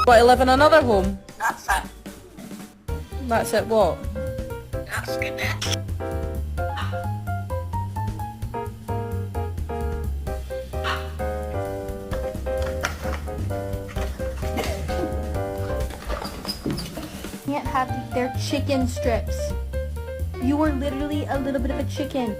Want to live in another home? That's it. That's it what? That's good. Can't have their chicken strips. You are literally a little bit of a chicken.